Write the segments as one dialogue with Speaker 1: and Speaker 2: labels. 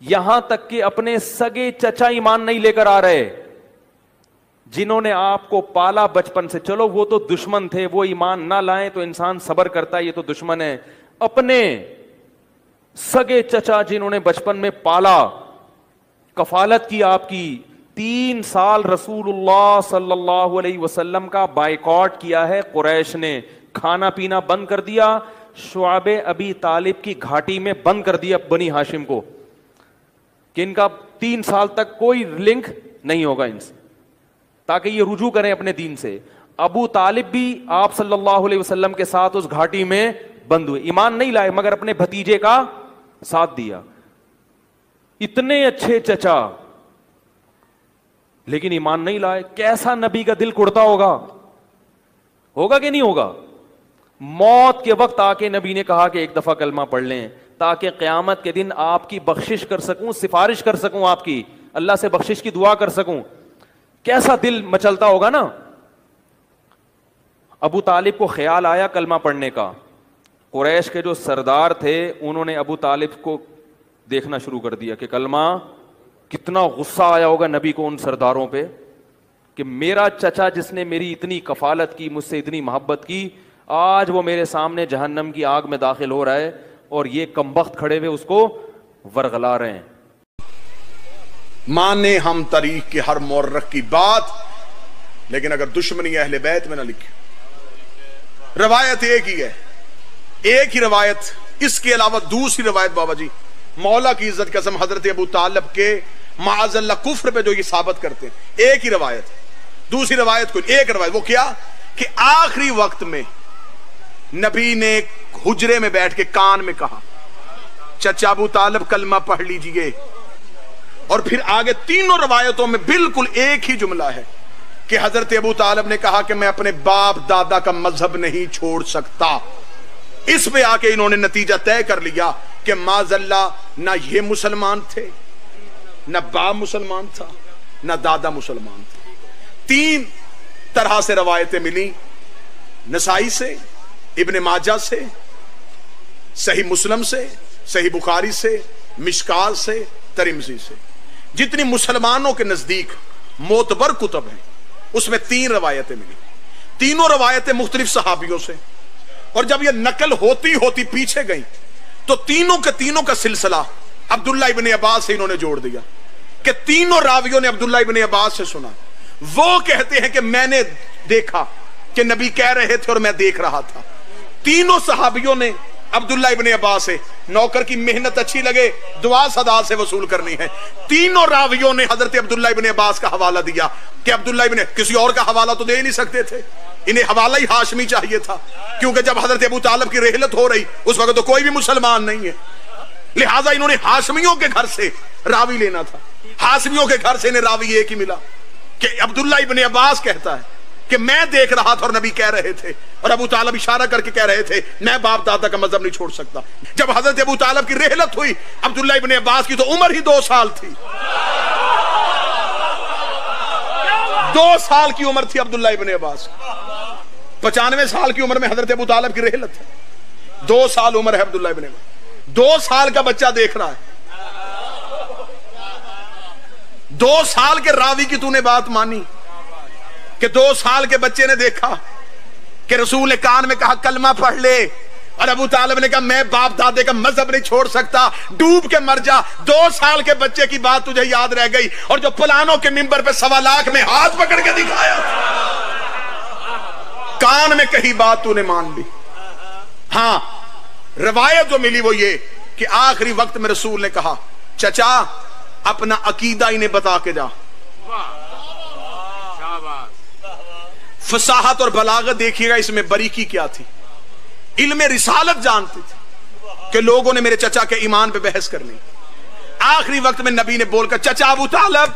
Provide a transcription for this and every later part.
Speaker 1: یہاں تک کہ اپنے سگے چچا ایمان نہیں لے کر آ رہے، جنہوں نے آپ کو پالا بچپن سے. چلو وہ تو دشمن تھے، وہ ایمان نہ لائیں تو انسان صبر کرتا ہے، یہ تو دشمن ہے. اپنے سگے چچا جنہوں نے بچپن میں پالا، کفالت کی آپ کی، 3 سال رسول اللہ صلی اللہ علیہ وسلم کا بائیکاٹ کیا ہے قریش نے، کھانا پینا بند کر دیا، شعب ابی طالب کی گھاٹی میں بند کر دیا بنی ہاشم کو، کہ ان کا 3 سال تک کوئی لنک نہیں ہوگا ان سے، تاکہ یہ رجوع کریں اپنے دین سے. ابو طالب بھی آپ صلی اللہ علیہ وسلم کے ساتھ اس گھاٹی میں بند ہوئے، ایمان نہیں لائے مگر اپنے بھتیجے کا ساتھ دیا. اتنے اچھے چچا لیکن ایمان نہیں لائے. کیسا نبی کا دل کڑتا ہوگا کہ نہیں ہوگا؟ موت کے وقت آ کے نبی نے کہا کہ ایک دفعہ کلمہ پڑھ لیں تاکہ قیامت کے دن آپ کی بخشش کر سکوں، سفارش کر سکوں، آپ کی اللہ سے بخشش کی دعا کر سکوں. کیسا دل مچلتا ہوگا نا. ابو طالب کو خیال آیا کلمہ پڑھنے کا. قریش کے جو سردار تھے انہوں نے ابو طالب کو دیکھنا شروع کر دیا کہ کلمہ، کتنا غصہ آیا ہوگا نبی کو ان سرداروں پہ کہ میرا چچا جس نے میری اتنی کفالت کی، مجھ سے اتنی محبت کی، آج وہ میرے سامنے جہنم کی آگ میں داخل ہو رہا ہے اور یہ کمبخت کھڑے ہوئے اس کو ورغلا رہے ہیں.
Speaker 2: مانے ہم تاریخ کے ہر مورخ کی بات، لیکن اگر دشمنی اہل بیت میں نہ لکھے. روایت ایک ہی ہے، ایک ہی روایت. اس کے علاوہ دوسری روایت بابا جی مولا کی عزت قسم حضرت ابو طالب کے معاذ اللہ کفر پہ جو یہ ثابت کرتے ہیں، ایک ہی روایت. دوسری روایت کو ایک روایت، وہ کیا کہ آخری وقت میں نبی نے حجرے میں بیٹھ کے کان میں کہا چچا ابو طالب کلمہ پڑھ لیجئے. اور پھر آگے تینوں روایتوں میں بالکل ایک ہی جملہ ہے کہ حضرت ابو طالب نے کہا کہ میں اپنے باپ دادا کا مذہب نہیں چھوڑ سکتا. اس پہ آ کے انہوں نے نتیجہ طے کر لیا کہ معاذ اللہ نہ یہ مسلمان تھے، نہ باپ مسلمان تھا، نہ دادا مسلمان تھا. 3 طرح سے روایتیں ملی، نسائی سے، ابن ماجہ سے، صحیح مسلم سے، صحیح بخاری سے، مشکات سے، ترمذی سے. جتنی مسلمانوں کے نزدیک معتبر کتب ہیں اس میں 3 روایتیں ملی. تینوں روایتیں مختلف صحابیوں سے. اور جب یہ نقل ہوتی ہوتی پیچھے گئی تو تینوں کے تینوں کا سلسلہ عبداللہ ابن عباس سے انہوں نے جوڑ دیا کہ تینوں راویوں نے عبداللہ ابن عباس سے سنا. وہ کہتے ہیں کہ میں نے دیکھا کہ نبی کہہ رہے تھے اور میں دیکھ رہا تھا. تینوں صحابیوں نے عبداللہ ابن عباس سے، نوکر کی محنت اچھی لگے دعا صدا سے وصول کرنی ہے. تینوں راویوں نے حضرت عبداللہ ابن عباس کا حوالہ دیا کہ عبداللہ ابن، کسی اور کا حوالہ تو دے ہی نہیں سکتے تھے، انہیں حوالہ ہی ہاشمی چاہیے تھا، کیونکہ جب حضرت ابو طالب کی رحلت ہو رہی اس وقت تو کوئی بھی مسلمان نہیں ہے، لہٰذا انہوں نے ہاشمیوں کے گھر سے راوی لینا تھا. ہاشمیوں کے گھر سے انہیں راوی ایک ہی ملا کہ عبداللہ ابن عباس کہتا ہے کہ میں دیکھ رہا تھا اور نبی کہہ رہے تھے، اور ابو طالب اشارہ کر کے کہہ رہے تھے میں باپ دادا کا مذہب نہیں چھوڑ سکتا. جب حضرت ابو طالب کی رحلت ہوئی عبداللہ ابن عباس کی تو عمر ہی 2 سال تھی. 2 سال کی عمر تھی عبداللہ ابن عباس. 95 سال کی عمر میں حضرت ابو طالب کی رحلت ہے. 2 سال عمر ہے عبداللہ ابن عباس. 2 سال کا بچہ دیکھ رہا ہے. 2 سال کے راوی کی تو نے بات مانی کہ 2 سال کے بچے نے دیکھا کہ رسول نے کان میں کہا کلمہ پڑھ لے، اور ابو طالب نے کہا میں باپ دادے کا مذہب نہیں چھوڑ سکتا، ڈوب کے مر جا. 2 سال کے بچے کی بات تجھے یاد رہ گئی، اور جو پلانوں کے منبر پہ 1.25 لاکھ میں ہاتھ پکڑ کے دکھایا، کان میں کہی بات تو نے مان لی. ہاں روایت جو ملی وہ یہ کہ آخری وقت میں رسول نے کہا چچا اپنا عقیدہ انہیں بتا کے جا. فصاحت اور بلاغت دیکھیے گا اس میں باریکی کیا تھی. علم رسالت جانتے تھے کہ لوگوں نے میرے چچا کے ایمان پہ بحث کرنی. آخری وقت میں نبی نے بول کر چچا ابو طالب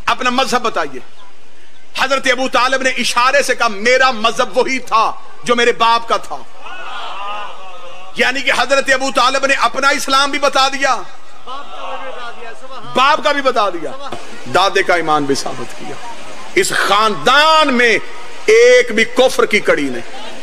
Speaker 2: اپنا مذہب بتائیے. حضرت ابو طالب نے اشارے سے کہا میرا مذہب وہی تھا جو میرے باپ کا تھا. یعنی کہ حضرت ابو طالب نے اپنا اسلام بھی بتا دیا، باپ کا بھی بتا دیا، دادے کا ایمان بھی ثابت کیا. اس خاندان میں ایک بھی کفر کی کڑی نہیں.